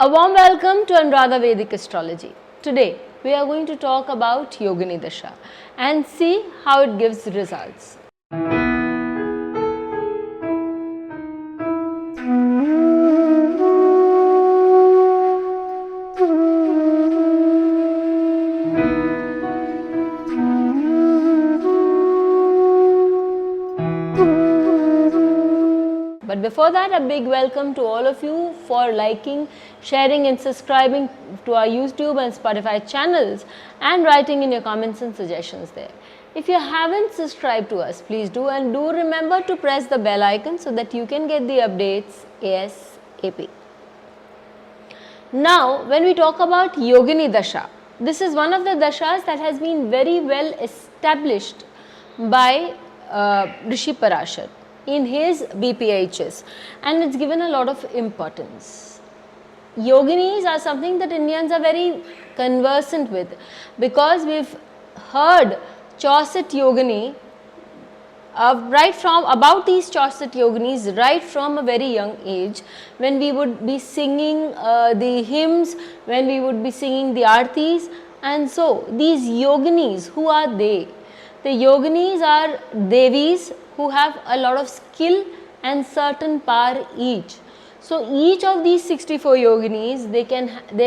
A warm welcome to Anuradha Vedic Astrology. Today we are going to talk about Yogini Dasha and see how it gives results. But before that, a big welcome to all of you for liking, sharing and subscribing to our YouTube and Spotify channels and writing in your comments and suggestions there. If you haven't subscribed to us, please do, and do remember to press the bell icon so that you can get the updates ASAP. Now, when we talk about Yogini Dasha, this is one of the dashas that has been very well established by Rishi Parashar in his BPHs, and it's given a lot of importance. Yoginis are something that Indians are very conversant with, because we've heard Chauset Yogini about these Chauset Yoginis right from a very young age, when we would be singing the hymns, when we would be singing the artis. And so these Yoginis, who are they? The Yoginis are Devis who have a lot of skill and certain power each. So each of these 64 Yoginis, they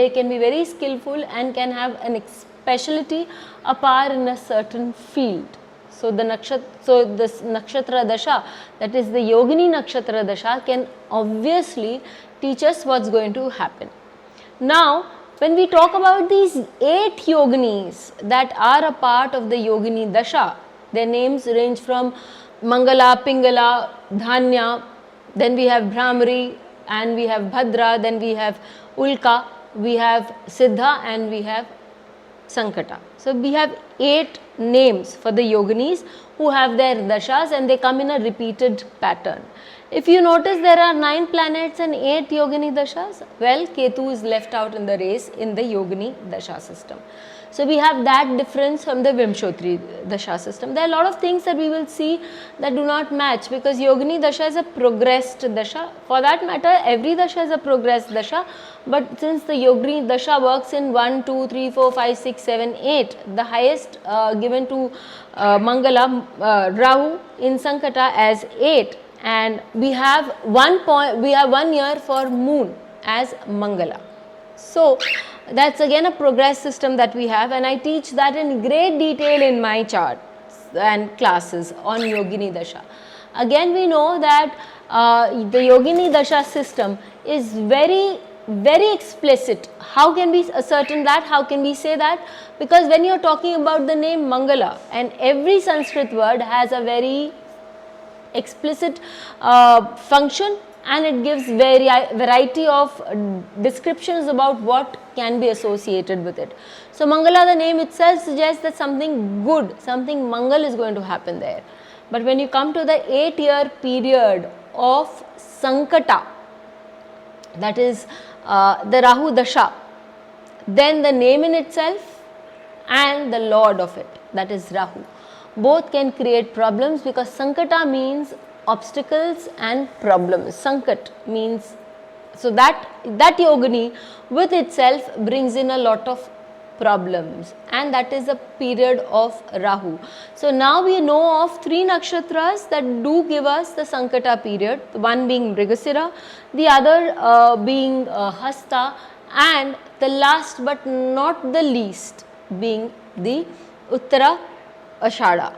can be very skillful and can have an speciality, a power in a certain field. So this Nakshatra Dasha, that is the Yogini Nakshatra Dasha, can obviously teach us what's going to happen. Now, when we talk about these 8 Yoginis that are a part of the Yogini Dasha, their names range from Mangala, Pingala, Dhanya, then we have Brahmari, and we have Bhadra, then we have Ulka, we have Siddha, and we have Sankata. So we have 8 names for the Yoginis who have their dashas, and they come in a repeated pattern. If you notice, there are 9 planets and 8 Yogini dashas. Well, Ketu is left out in the race in the Yogini dasha system. So we have that difference from the Vimshotri dasha system. There are a lot of things that we will see that do not match, because Yogini dasha is a progressed dasha. For that matter, every dasha is a progressed dasha. But since the Yogini dasha works in 1, 2, 3, 4, 5, 6, 7, 8, the highest given to Mangala, Rahu in Sankata as 8, and we have 1 year for Moon as Mangala. So that's again a progress system that we have, and I teach that in great detail in my charts and classes on Yogini Dasha. Again, we know that the Yogini Dasha system is very explicit. How can we ascertain that? How can we say that? Because when you're talking about the name Mangala, and every Sanskrit word has a very explicit function, and it gives variety of descriptions about what can be associated with it. So Mangala, the name itself suggests that something good, something Mangal is going to happen there. But when you come to the 8-year period of Sankata, that is the Rahu Dasha, then the name in itself and the lord of it, that is Rahu, both can create problems, because Sankata means obstacles and problems. Sankat means, so that Yogini with itself brings in a lot of problems, and that is a period of Rahu. So now we know of 3 nakshatras that do give us the Sankata period, one being Mrigasira, the other being Hasta, and the last but not the least being the Uttara Ashada.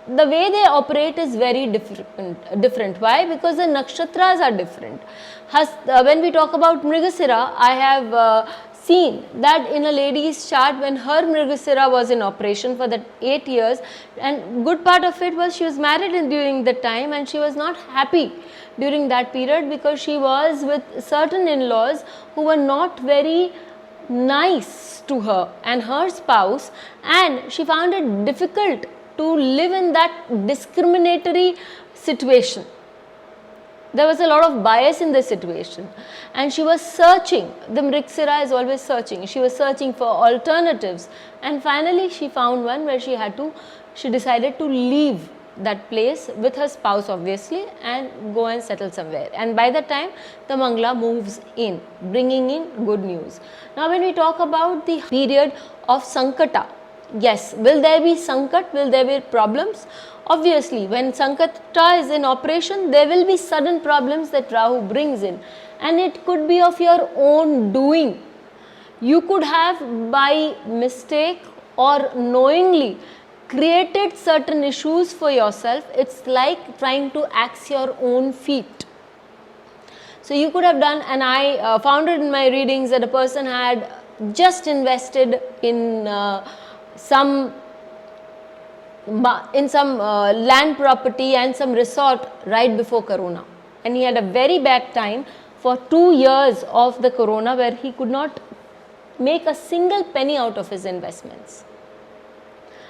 The way they operate is very different. Why? Because the nakshatras are different. When we talk about Mrigasira, I have seen that in a lady's chart, when her Mrigasira was in operation for that 8 years, and good part of it was she was married during that time, and she was not happy during that period, because she was with certain in-laws who were not very nice to her and her spouse, and she found it difficult to live in that discriminatory situation. There was a lot of bias in the situation, and she was searching. The Mrigasira is always searching. She was searching for alternatives, and finally she found one where she decided to leave that place with her spouse obviously and go and settle somewhere, and by the time the Mangala moves in, bringing in good news. Now when we talk about the period of Sankata, yes, will there be Sankat, will there be problems? Obviously, when Sankata is in operation, there will be sudden problems that Rahu brings in, and it could be of your own doing. You could have by mistake or knowingly created certain issues for yourself. It's like trying to axe your own feet. So you could have done, and I found it in my readings that a person had just invested in some land property and some resort right before Corona, and he had a very bad time for 2 years of the Corona where he could not make a single penny out of his investments.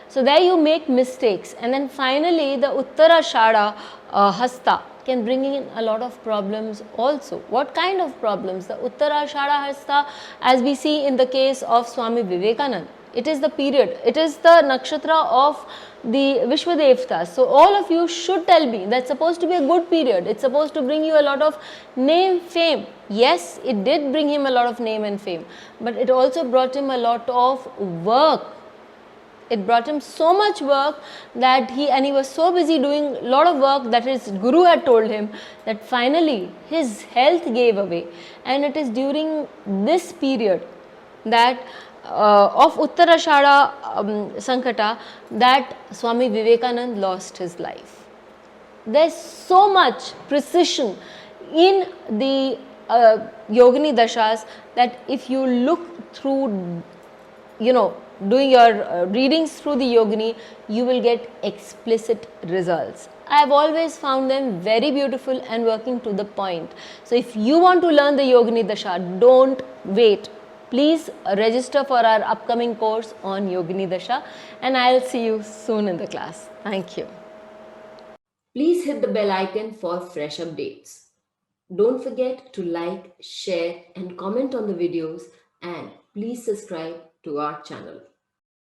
So there you make mistakes, and then finally the Uttarashada Hasta can bring in a lot of problems also. What kind of problems? The Uttarashada Hasta, as we see in the case of Swami Vivekananda, it is the period, it is the nakshatra of the Vishwadevtas. So all of you should tell me that's supposed to be a good period. It's supposed to bring you a lot of name, fame. Yes, it did bring him a lot of name and fame, but it also brought him a lot of work. It brought him so much work that he was so busy doing a lot of work that his guru had told him that finally his health gave away. And it is during this period that of Uttarashada Sankata that Swami Vivekananda lost his life. There's so much precision in the Yogini Dashas that if you look through, doing your readings through the Yogini, you will get explicit results. I have always found them very beautiful and working to the point. So if you want to learn the Yogini Dasha, don't wait. Please register for our upcoming course on Yogini Dasha, and I'll see you soon in the class. Thank you. Please hit the bell icon for fresh updates. Don't forget to like, share and comment on the videos, and please subscribe to our channel.